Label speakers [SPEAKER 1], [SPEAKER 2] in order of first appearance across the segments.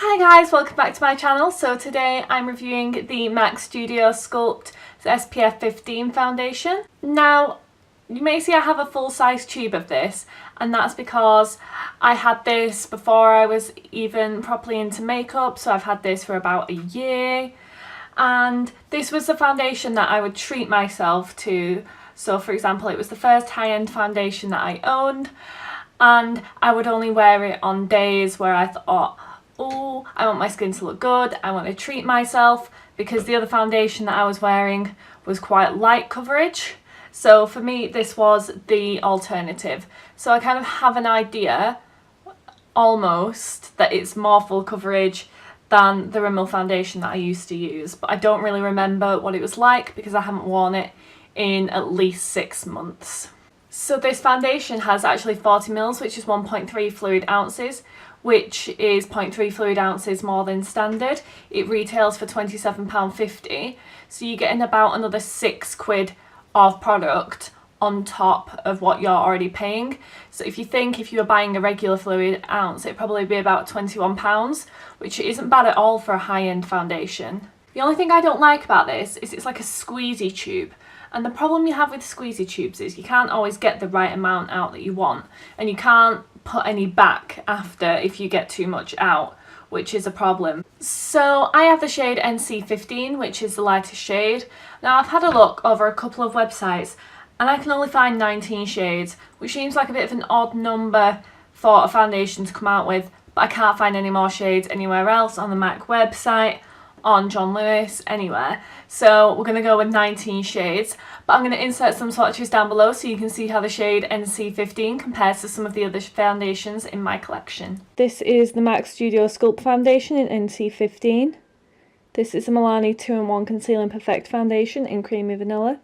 [SPEAKER 1] Hi guys, welcome back to my channel. So today I'm reviewing the MAC Studio Sculpt SPF 15 foundation. Now you may see I have a full size tube of this, and that's because I had this before I was even properly into makeup, so I've had this for about a year, and this was the foundation that I would treat myself to. So for example, it was the first high-end foundation that I owned, and I would only wear it on days where I thought, oh, I want my skin to look good, I want to treat myself, because the other foundation that I was wearing was quite light coverage. So for me, this was the alternative. So I kind of have an idea, almost, that it's more full coverage than the Rimmel foundation that I used to use, but I don't really remember what it was like because I haven't worn it in at least 6 months. So this foundation has actually 40 mils, which is 1.3 fluid ounces, which is 0.3 fluid ounces more than standard. It retails for £27.50, so you're getting about another £6 of product on top of what you're already paying. So if you were buying a regular fluid ounce, it'd probably be about £21, which isn't bad at all for a high-end foundation. The only thing I don't like about this is it's like a squeezy tube. And the problem you have with squeezy tubes is you can't always get the right amount out that you want, and you can't put any back after if you get too much out, which is a problem. So I have the shade NC15, which is the lightest shade. Now I've had a look over a couple of websites and I can only find 19 shades, which seems like a bit of an odd number for a foundation to come out with, but I can't find any more shades anywhere else on the MAC website, on John Lewis, anywhere. So we're going to go with 19 shades, but I'm going to insert some swatches down below so you can see how the shade NC15 compares to some of the other foundations in my collection. This is the MAC Studio Sculpt foundation in NC15. This is the Milani 2-in-1 Conceal and Perfect foundation in Creamy Vanilla.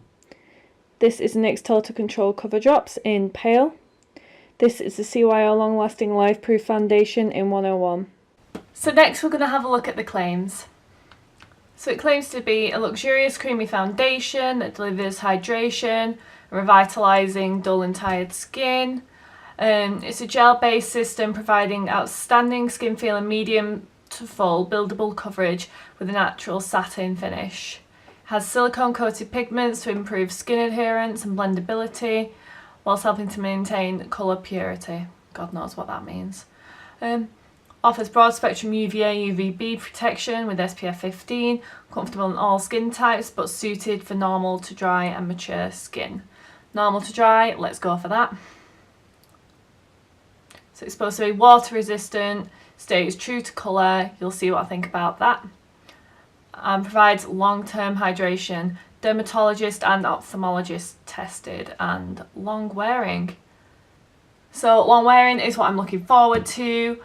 [SPEAKER 1] This is the NYX Total Control Cover Drops in Pale. This is the CYO Long Lasting Life Proof foundation in 101. So next we're going to have a look at the claims. So it claims to be a luxurious creamy foundation that delivers hydration, revitalising dull and tired skin. It's a gel-based system providing outstanding skin feel and medium to full buildable coverage with a natural satin finish. It has silicone-coated pigments to improve skin adherence and blendability, whilst helping to maintain colour purity. God knows what that means. Offers broad spectrum UVA, UVB protection with SPF 15, comfortable in all skin types but suited for normal to dry and mature skin. Normal to dry, let's go for that. So it's supposed to be water resistant, stays true to colour, you'll see what I think about that. And provides long-term hydration, dermatologist and ophthalmologist tested, and long wearing. So long wearing is what I'm looking forward to.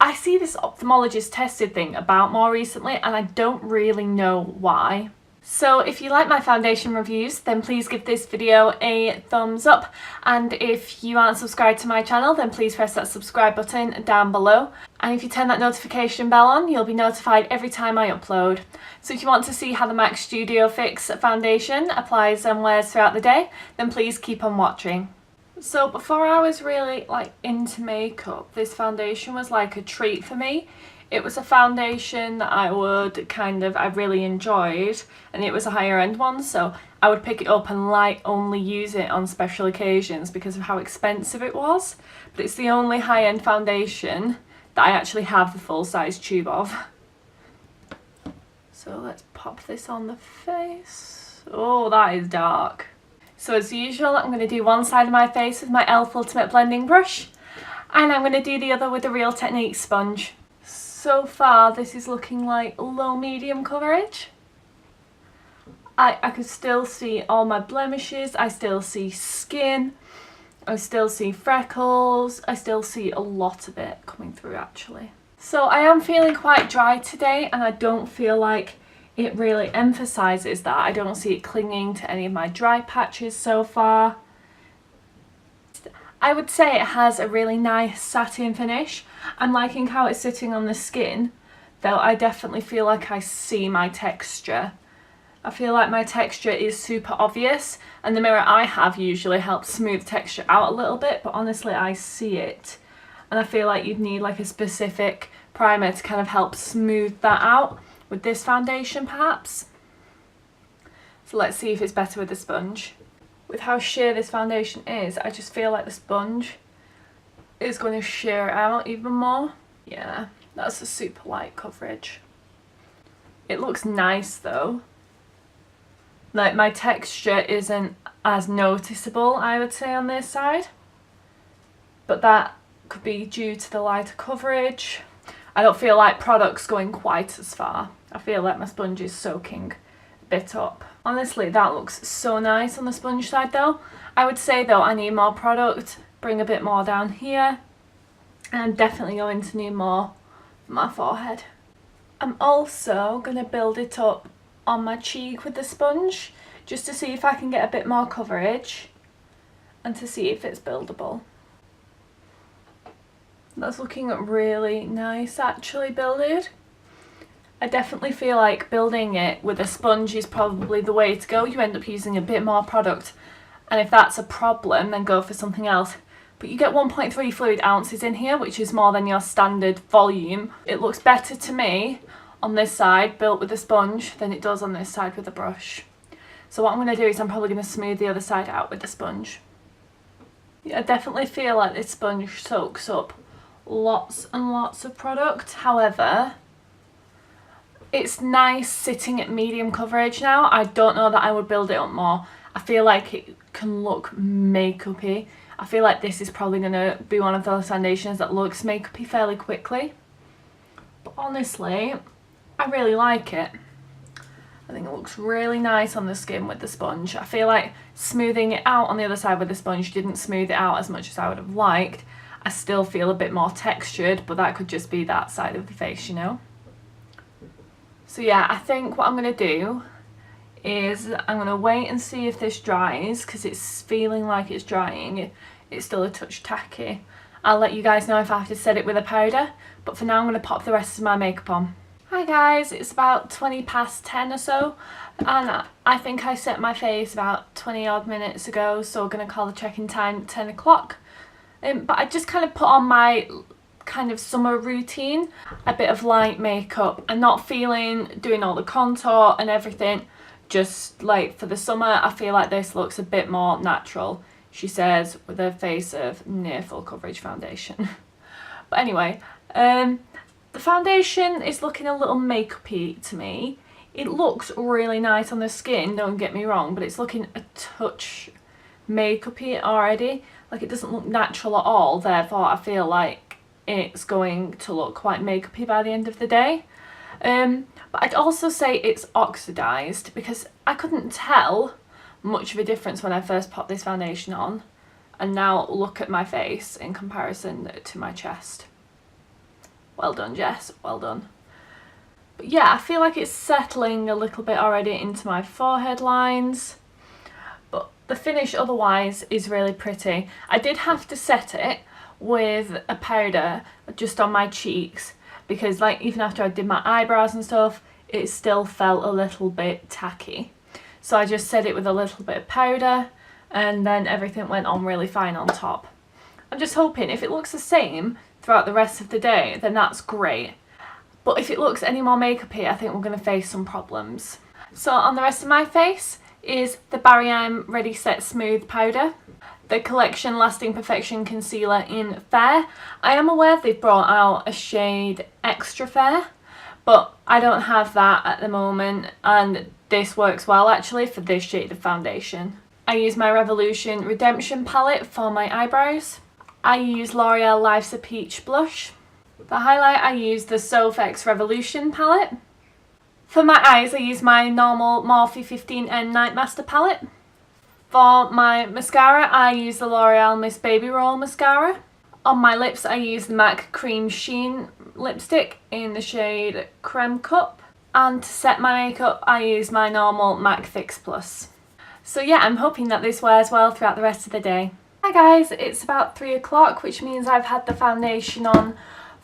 [SPEAKER 1] I see this ophthalmologist tested thing about more recently and I don't really know why. So if you like my foundation reviews, then please give this video a thumbs up, and if you aren't subscribed to my channel then please press that subscribe button down below, and if you turn that notification bell on you'll be notified every time I upload. So if you want to see how the MAC Studio Fix foundation applies and wears throughout the day, then please keep on watching. So before I was really into makeup, this foundation was like a treat for me. It was a foundation that I really enjoyed, and it was a higher end one, so I would pick it up and only use it on special occasions because of how expensive it was. But it's the only high end foundation that I actually have the full size tube of. So let's pop this on the face. Oh, that is dark. So as usual, I'm going to do one side of my face with my e.l.f. Ultimate Blending Brush, and I'm going to do the other with the Real Techniques sponge. So far this is looking like low medium coverage. I can still see all my blemishes, I still see skin, I still see freckles, I still see a lot of it coming through actually. So I am feeling quite dry today, and I don't feel like it really emphasises that. I don't see it clinging to any of my dry patches so far. I would say it has a really nice satin finish. I'm liking how it's sitting on the skin, though I definitely feel like I see my texture. I feel like my texture is super obvious, and the mirror I have usually helps smooth texture out a little bit, but honestly I see it. And I feel like you'd need like a specific primer to kind of help smooth that out with this foundation perhaps. So let's see if it's better with the sponge. With how sheer this foundation is, I just feel like the sponge is going to sheer it out even more. Yeah, that's a super light coverage. It looks nice though. Like, my texture isn't as noticeable, I would say, on this side. But that could be due to the lighter coverage. I don't feel like product's going quite as far. I feel like my sponge is soaking a bit up. Honestly, that looks so nice on the sponge side though. I would say though I need more product, bring a bit more down here. And I'm definitely going to need more for my forehead. I'm also going to build it up on my cheek with the sponge, just to see if I can get a bit more coverage and to see if it's buildable. That's looking really nice actually builded. I definitely feel like building it with a sponge is probably the way to go. You end up using a bit more product, and if that's a problem then go for something else. But you get 1.3 fluid ounces in here, which is more than your standard volume. It looks better to me on this side built with a sponge than it does on this side with a brush. So what I'm going to do is I'm probably going to smooth the other side out with the sponge. Yeah, I definitely feel like this sponge soaks up lots and lots of product. However, it's nice sitting at medium coverage now. I don't know that I would build it up more. I feel like it can look makeup-y. I feel like this is probably going to be one of those foundations that looks makeup-y fairly quickly. But honestly, I really like it. I think it looks really nice on the skin with the sponge. I feel like smoothing it out on the other side with the sponge didn't smooth it out as much as I would have liked. I still feel a bit more textured, but that could just be that side of the face, you know. So yeah, I think what I'm going to do is I'm going to wait and see if this dries, because it's feeling like it's drying. It's still a touch tacky. I'll let you guys know if I have to set it with a powder, but for now I'm going to pop the rest of my makeup on. Hi guys, it's about 20 past 10 or so, and I think I set my face about 20 odd minutes ago, so we're going to call the check-in time 10 o'clock. But I just kind of put on my kind of summer routine, a bit of light makeup. I'm not feeling doing all the contour and everything, just like for the summer. I feel like this looks a bit more natural, she says, with a face of near full coverage foundation. But anyway, the foundation is looking a little makeup-y to me. It looks really nice on the skin, don't get me wrong, but it's looking a touch makeup-y already. Like, it doesn't look natural at all, therefore I feel like it's going to look quite makeup-y by the end of the day. But I'd also say it's oxidised, because I couldn't tell much of a difference when I first popped this foundation on, and now look at my face in comparison to my chest. Well done, Jess, well done. But yeah, I feel like it's settling a little bit already into my forehead lines, but the finish otherwise is really pretty. I did have to set it with a powder just on my cheeks, because like even after I did my eyebrows and stuff, it still felt a little bit tacky. So I just set it with a little bit of powder, and then everything went on really fine on top. I'm just hoping if it looks the same throughout the rest of the day, then that's great. But if it looks any more makeup-y, I think we're going to face some problems. So on the rest of my face is the Barry M Ready Set Smooth powder, the Collection Lasting Perfection Concealer in Fair. I am aware they've brought out a shade Extra Fair, but I don't have that at the moment, and this works well actually for this shade of foundation. I use my Revolution Redemption palette for my eyebrows. I use L'Oreal Life's a Peach blush. For highlight, I use the Sofx Revolution palette. For my eyes, I use my normal Morphe 15N Night Master palette. For my mascara, I use the L'Oreal Miss Baby Roll mascara. On my lips, I use the MAC Cream Sheen lipstick in the shade Creme Cup. And to set my makeup, I use my normal MAC Fix Plus. So yeah, I'm hoping that this wears well throughout the rest of the day. Hi guys, it's about 3 o'clock, which means I've had the foundation on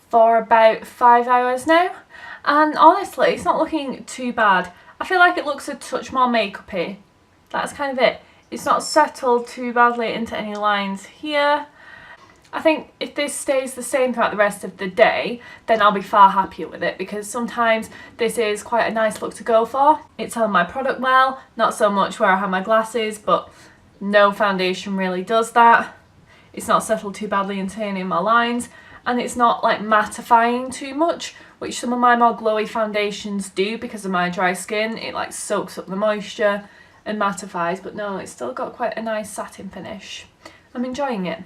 [SPEAKER 1] for about 5 hours now, and honestly it's not looking too bad. I feel like it looks a touch more makeup-y. That's kind of it. It's not settled too badly into any lines here. I think if this stays the same throughout the rest of the day, then I'll be far happier with it, because sometimes this is quite a nice look to go for. It's held my product well, not so much where I have my glasses, but no foundation really does that. It's not settled too badly in turning my lines, and it's not like mattifying too much, which some of my more glowy foundations do because of my dry skin. It like soaks up the moisture and mattifies, but no, it's still got quite a nice satin finish. I'm enjoying it.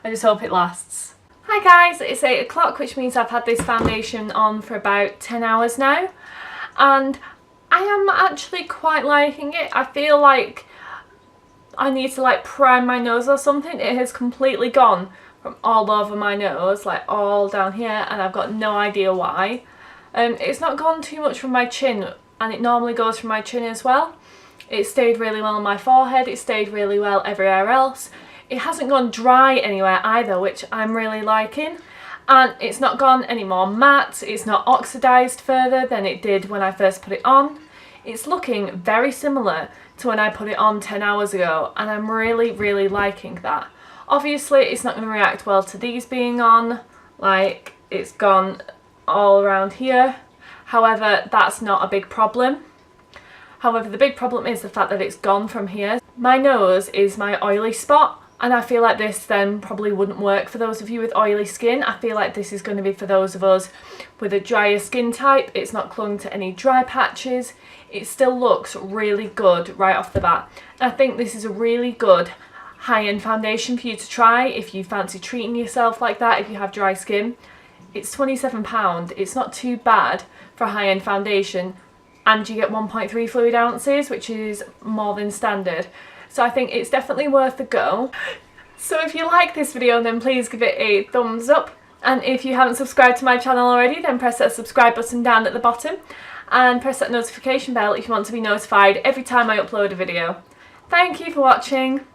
[SPEAKER 1] I just hope it lasts. Hi guys, it's 8 o'clock, which means I've had this foundation on for about 10 hours now, and I am actually quite liking it. I feel like I need to like prime my nose or something. It has completely gone from all over my nose, like all down here, and I've got no idea why. It's not gone too much from my chin, and it normally goes from my chin as well. It stayed really well on my forehead, it stayed really well everywhere else. It hasn't gone dry anywhere either, which I'm really liking. And it's not gone any more matte, it's not oxidised further than it did when I first put it on. It's looking very similar to when I put it on 10 hours ago, and I'm really, really liking that. Obviously, it's not going to react well to these being on, like it's gone all around here. However, that's not a big problem. However, the big problem is the fact that it's gone from here. My nose is my oily spot, and I feel like this then probably wouldn't work for those of you with oily skin. I feel like this is going to be for those of us with a drier skin type. It's not clung to any dry patches. It still looks really good right off the bat. I think this is a really good high-end foundation for you to try if you fancy treating yourself like that, if you have dry skin. It's £27. It's not too bad for a high-end foundation, and you get 1.3 fluid ounces, which is more than standard. So I think it's definitely worth a go. So if you like this video, then please give it a thumbs up. And if you haven't subscribed to my channel already, then press that subscribe button down at the bottom and press that notification bell if you want to be notified every time I upload a video. Thank you for watching.